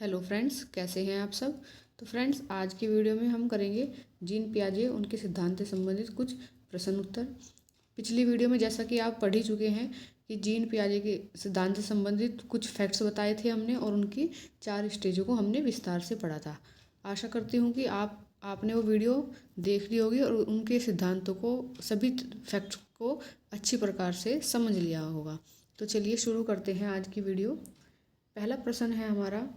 Hello friends, कैसे हैं आप सब। तो फ्रेंड्स, आज की वीडियो में हम करेंगे जीन पियाजे उनके सिद्धांत से संबंधित कुछ प्रश्न उत्तर। पिछली वीडियो में जैसा कि आप पढ़ ही चुके हैं कि जीन पियाजे के सिद्धांत से संबंधित कुछ फैक्ट्स बताए थे हमने और उनकी 4 स्टेजों को हमने विस्तार से पढ़ा था। आशा करती हूँ कि आपने वो वीडियो देख ली होगी और उनके सिद्धांतों को, सभी फैक्ट्स को अच्छी प्रकार से समझ लिया होगा। तो चलिए शुरू करते हैं आज की वीडियो। पहला प्रश्न है हमारा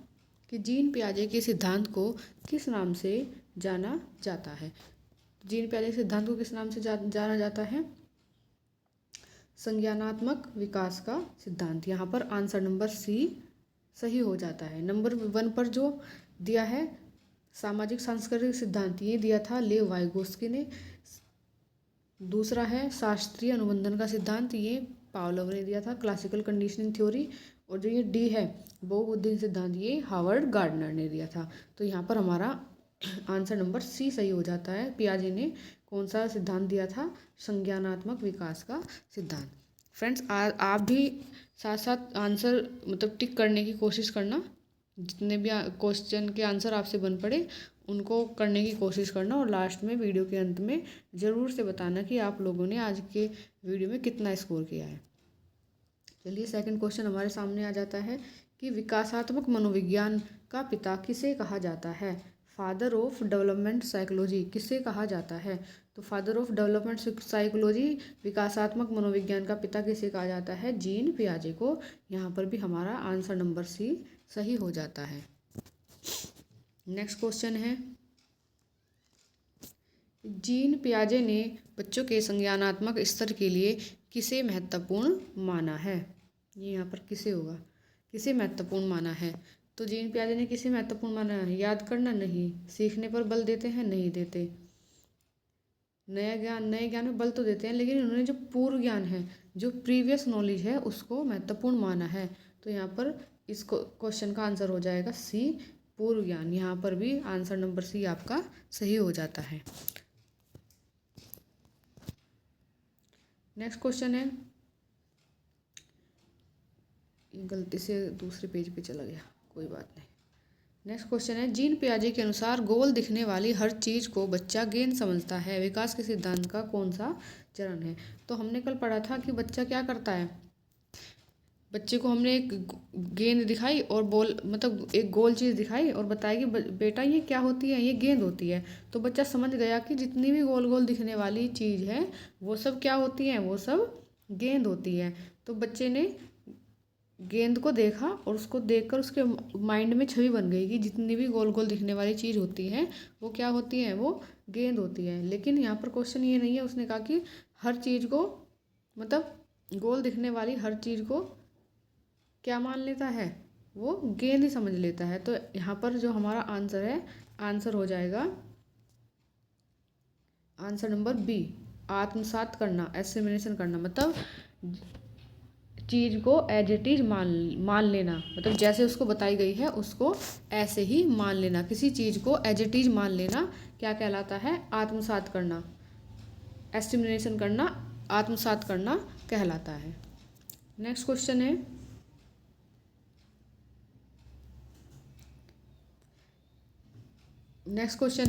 कि जीन पियाजे के सिद्धांत को किस नाम से जाना जाता है। जीन पियाजे के सिद्धांत को किस नाम से जाना जाता है? संज्ञानात्मक विकास का सिद्धांत। यहाँ पर आंसर नंबर सी सही हो जाता है। नंबर 1 पर जो दिया है सामाजिक सांस्कृतिक सिद्धांत, ये दिया था लेव वाइगोत्स्की ने। दूसरा है शास्त्रीय अनुबंधन का सिद्धांत, ये पावलोव ने दिया था। क्लासिकल कंडीशनिंग थ्योरी, और जो ये डी है बहुबुद्धिन सिद्धांत, ये हार्वर्ड गार्डनर ने दिया था। तो यहाँ पर हमारा आंसर नंबर सी सही हो जाता है। पियाजे ने कौन सा सिद्धांत दिया था? संज्ञानात्मक विकास का सिद्धांत। फ्रेंड्स, आप भी साथ साथ आंसर टिक करने की कोशिश करना। जितने भी क्वेश्चन के आंसर आपसे बन पड़े उनको करने की कोशिश करना, और लास्ट में वीडियो के अंत में ज़रूर से बताना कि आप लोगों ने आज के वीडियो में कितना स्कोर किया है। चलिए, सेकंड क्वेश्चन हमारे सामने आ जाता है कि विकासात्मक मनोविज्ञान का पिता किसे कहा जाता है? फादर ऑफ डेवलपमेंट साइकोलॉजी किसे कहा जाता है? तो फादर ऑफ डेवलपमेंट साइकोलॉजी, विकासात्मक मनोविज्ञान का पिता किसे कहा जाता है? जीन पियाजे को। यहाँ पर भी हमारा आंसर नंबर सी सही हो जाता है। नेक्स्ट क्वेश्चन है, जीन पियाजे ने बच्चों के संज्ञानात्मक स्तर के लिए किसे महत्वपूर्ण माना है? ये यहाँ पर किसे होगा? किसे महत्वपूर्ण माना है? तो जीन पियाजे ने किसे महत्वपूर्ण माना है? याद करना नहीं। सीखने पर बल देते हैं? नहीं देते। नए ज्ञान में बल तो देते हैं, लेकिन उन्होंने जो पूर्व ज्ञान है, जो प्रीवियस नॉलेज है, उसको महत्वपूर्ण माना है। तो यहाँ पर इस क्वेश्चन का आंसर हो जाएगा सी, पूर्व ज्ञान। यहाँ पर भी आंसर नंबर सी आपका सही हो जाता है। नेक्स्ट क्वेश्चन है, गलती से दूसरे पेज पे चला गया, कोई बात नहीं। नेक्स्ट क्वेश्चन है, जीन पियाजे के अनुसार गोल दिखने वाली हर चीज़ को बच्चा गेंद समझता है। विकास के सिद्धांत का कौन सा चरण है? तो हमने कल पढ़ा था कि बच्चा क्या करता है। बच्चे को हमने एक गेंद दिखाई और एक गोल चीज़ दिखाई और बताया कि बेटा ये क्या होती है? ये गेंद होती है। तो बच्चा समझ गया कि जितनी भी गोल गोल दिखने वाली चीज़ है वो सब क्या होती हैं? वो सब गेंद होती है। तो बच्चे ने गेंद को देखा और उसको देखकर उसके माइंड में छवि बन गई कि जितनी भी गोल गोल दिखने वाली चीज़ होती है वो क्या होती है? वो गेंद होती है। लेकिन यहाँ पर क्वेश्चन ये नहीं है। उसने कहा कि हर चीज़ को, गोल दिखने वाली हर चीज़ को क्या मान लेता है? वो गेंद ही समझ लेता है। तो यहाँ पर जो हमारा आंसर है, आंसर हो जाएगा आंसर नंबर बी, आत्मसात करना, एसिमिलेशन करना। चीज़ को एज इट इज मान लेना, जैसे उसको बताई गई है उसको ऐसे ही मान लेना। किसी चीज़ को एज इट इज मान लेना क्या कहलाता है? आत्मसात करना, एस्टिमुलेशन करना, आत्मसात करना कहलाता है। नेक्स्ट क्वेश्चन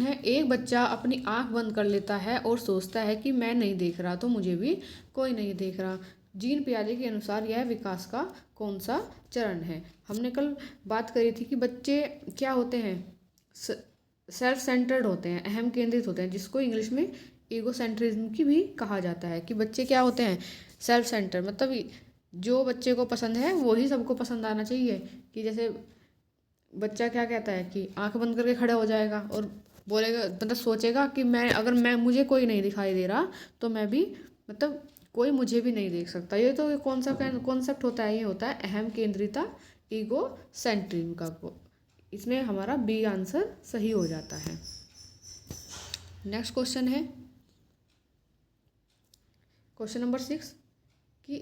है, एक बच्चा अपनी आंख बंद कर लेता है और सोचता है कि मैं नहीं देख रहा तो मुझे भी कोई नहीं देख रहा। जीन पियाजे के अनुसार यह विकास का कौन सा चरण है? हमने कल बात करी थी कि बच्चे क्या होते हैं? सेल्फ सेंटर्ड होते हैं, अहम केंद्रित होते हैं, जिसको इंग्लिश में ईगोसेंट्रिज्म की भी कहा जाता है। कि बच्चे क्या होते हैं? सेल्फ सेंटर, जो बच्चे को पसंद है वो ही सबको पसंद आना चाहिए। कि जैसे बच्चा क्या कहता है कि आंख बंद करके खड़ा हो जाएगा और बोलेगा, सोचेगा कि मैं मुझे कोई नहीं दिखाई दे रहा तो मैं भी, कोई मुझे भी नहीं देख सकता। ये तो कौन सा कॉन्सेप्ट होता है? ये होता है अहम केंद्रिता, ईगो सेंट्रिज्म का। इसमें हमारा बी आंसर सही हो जाता है। नेक्स्ट क्वेश्चन है, क्वेश्चन नंबर 6 कि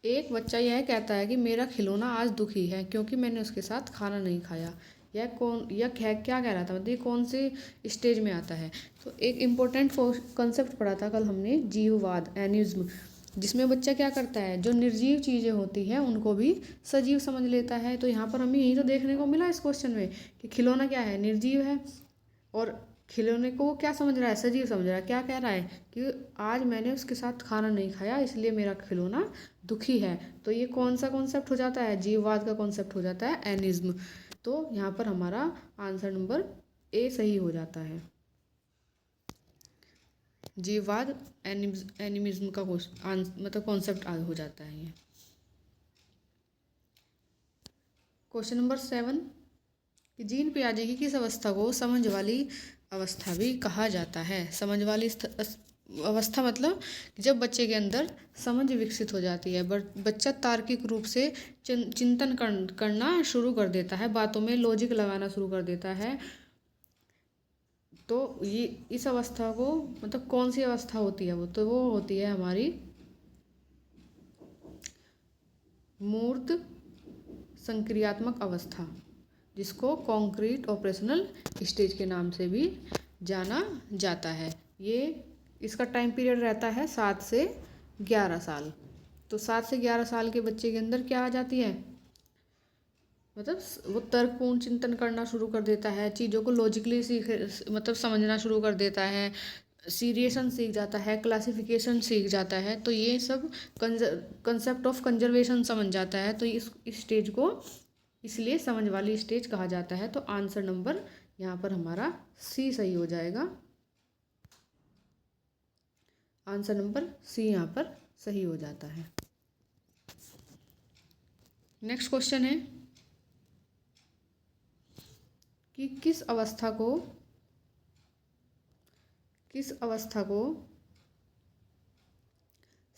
एक बच्चा यह कहता है कि मेरा खिलौना आज दुखी है क्योंकि मैंने उसके साथ खाना नहीं खाया। यह क्या कह रहा था? ये कौन से स्टेज में आता है? तो एक इम्पोर्टेंट कॉन्सेप्ट पढ़ा था कल हमने, जीववाद, एनिज्म। जिसमें बच्चा क्या करता है, जो निर्जीव चीज़ें होती हैं उनको भी सजीव समझ लेता है। तो यहाँ पर हमें यही तो देखने को मिला इस क्वेश्चन में कि खिलौना क्या है, निर्जीव है, और खिलौने को वो क्या समझ रहा है, सजीव समझ रहा है। क्या कह रहा है कि आज मैंने उसके साथ खाना नहीं खाया इसलिए मेरा खिलौना दुखी है। तो ये कौन सा कॉन्सेप्ट हो जाता है, जीववाद का कॉन्सेप्ट हो जाता है, एनिज्म। तो यहाँ पर हमारा आंसर नंबर ए सही हो जाता है। जीववाद एनिमिज्म का मतलब कॉन्सेप्ट हो जाता है ये। क्वेश्चन नंबर 7 कि जीन पियाजे की किस अवस्था को समझ वाली अवस्था भी कहा जाता है। समझ वाली अवस्था मतलब जब बच्चे के अंदर समझ विकसित हो जाती है, बच्चा तार्किक रूप से चिंतन करना शुरू कर देता है, बातों में लॉजिक लगाना शुरू कर देता है। तो ये इस अवस्था को मतलब कौन सी अवस्था होती है वो, तो वो होती है हमारी मूर्त संक्रियात्मक अवस्था, जिसको कॉन्क्रीट ऑपरेशनल स्टेज के नाम से भी जाना जाता है। ये इसका टाइम पीरियड रहता है 7 से 11 साल। तो 7 से 11 साल के बच्चे के अंदर क्या आ जाती है, मतलब वो तर्कपूर्ण चिंतन करना शुरू कर देता है, चीज़ों को लॉजिकली मतलब समझना शुरू कर देता है, सीरिएशन सीख जाता है, क्लासिफिकेशन सीख जाता है। तो ये सब कंसेप्ट ऑफ कंजर्वेशन समझ जाता है। तो इस स्टेज को इसलिए समझ वाली स्टेज कहा जाता है। तो आंसर नंबर यहाँ पर हमारा सी सही हो जाएगा। आंसर नंबर सी यहाँ पर सही हो जाता है। नेक्स्ट क्वेश्चन है कि किस अवस्था को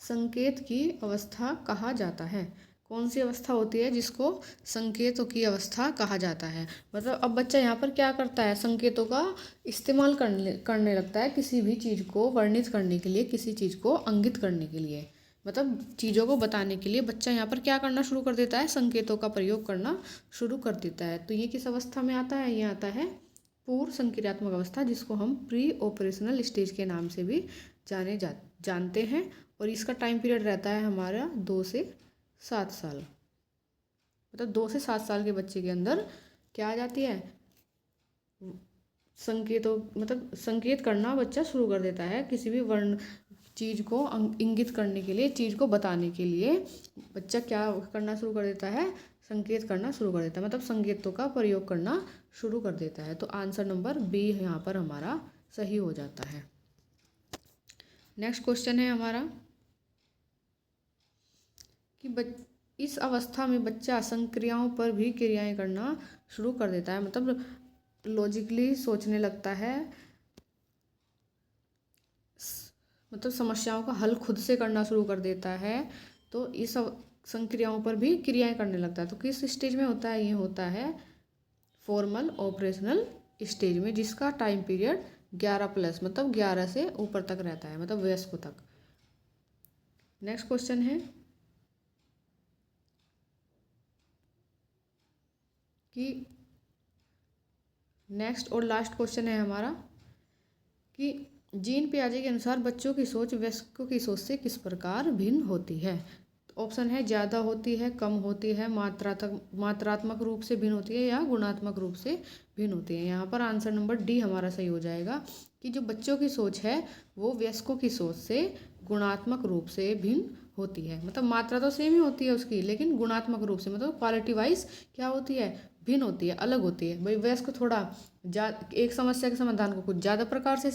संकेत की अवस्था कहा जाता है। कौन सी अवस्था होती है जिसको संकेतों की अवस्था कहा जाता है। मतलब अब बच्चा यहाँ पर क्या करता है, संकेतों का इस्तेमाल करने लगता है किसी भी चीज़ को वर्णित करने के लिए, किसी चीज़ को इंगित करने के लिए, मतलब चीज़ों को बताने के लिए बच्चा यहाँ पर क्या करना शुरू कर देता है, संकेतों का प्रयोग करना शुरू कर देता है। तो ये किस अवस्था में आता है, ये आता है पूर्व संक्रियात्मक अवस्था, जिसको हम प्री ऑपरेशनल स्टेज के नाम से भी जानते हैं। और इसका टाइम पीरियड रहता है हमारा 2 से 7 साल। मतलब 2 से 7 साल के बच्चे के अंदर क्या आ जाती है, संकेतों मतलब संकेत करना बच्चा शुरू कर देता है। किसी भी वर्ण चीज़ को इंगित करने के लिए, चीज़ को बताने के लिए बच्चा क्या करना शुरू कर देता है, संकेत करना शुरू कर देता है, मतलब संकेतों का प्रयोग करना शुरू कर देता है। तो आंसर नंबर बी यहाँ पर हमारा सही हो जाता है। नेक्स्ट क्वेश्चन है हमारा कि इस अवस्था में बच्चा संक्रियाओं पर भी क्रियाएं करना शुरू कर देता है, मतलब लॉजिकली सोचने लगता है, मतलब समस्याओं का हल खुद से करना शुरू कर देता है। तो इस संक्रियाओं पर भी क्रियाएं करने लगता है। तो किस स्टेज में होता है, ये होता है फॉर्मल ऑपरेशनल स्टेज में, जिसका टाइम पीरियड 11+ मतलब 11 से ऊपर तक रहता है, मतलब वयस्क तक। नेक्स्ट क्वेश्चन है कि नेक्स्ट और लास्ट क्वेश्चन है हमारा कि जीन पियाजे के अनुसार बच्चों की सोच वयस्कों की सोच से किस प्रकार भिन्न होती है। ऑप्शन है ज़्यादा होती है, कम होती है, मात्रात्मक रूप से भिन्न होती है, या गुणात्मक रूप से भिन्न होती है। यहाँ पर आंसर नंबर डी हमारा सही हो जाएगा कि जो बच्चों की सोच है वो वयस्कों की सोच से गुणात्मक रूप से भिन्न होती है। मतलब मात्रा तो सेम ही होती है उसकी, लेकिन गुणात्मक रूप से मतलब क्वालिटी वाइज क्या होती है, भिन्न होती है, अलग होती है। भाई वयस्क थोड़ा एक समस्या के समाधान को कुछ ज़्यादा प्रकार से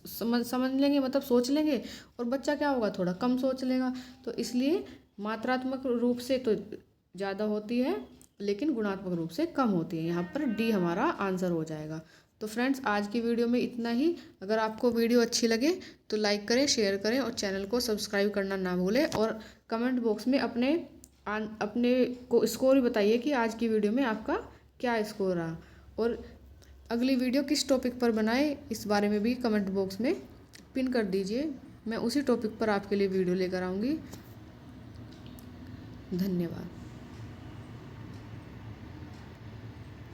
समझ लेंगे, मतलब सोच लेंगे, और बच्चा क्या होगा, थोड़ा कम सोच लेगा। तो इसलिए मात्रात्मक रूप से तो ज़्यादा होती है, लेकिन गुणात्मक रूप से कम होती है। यहाँ पर डी हमारा आंसर हो जाएगा। तो फ्रेंड्स, आज की वीडियो में इतना ही। अगर आपको वीडियो अच्छी लगे तो लाइक करें, शेयर करें और चैनल को सब्सक्राइब करना ना भूलें। और कमेंट बॉक्स में अपने को स्कोर भी बताइए कि आज की वीडियो में आपका क्या स्कोर रहा, और अगली वीडियो किस टॉपिक पर बनाए इस बारे में भी कमेंट बॉक्स में पिन कर दीजिए। मैं उसी टॉपिक पर आपके लिए वीडियो लेकर आऊँगी। धन्यवाद।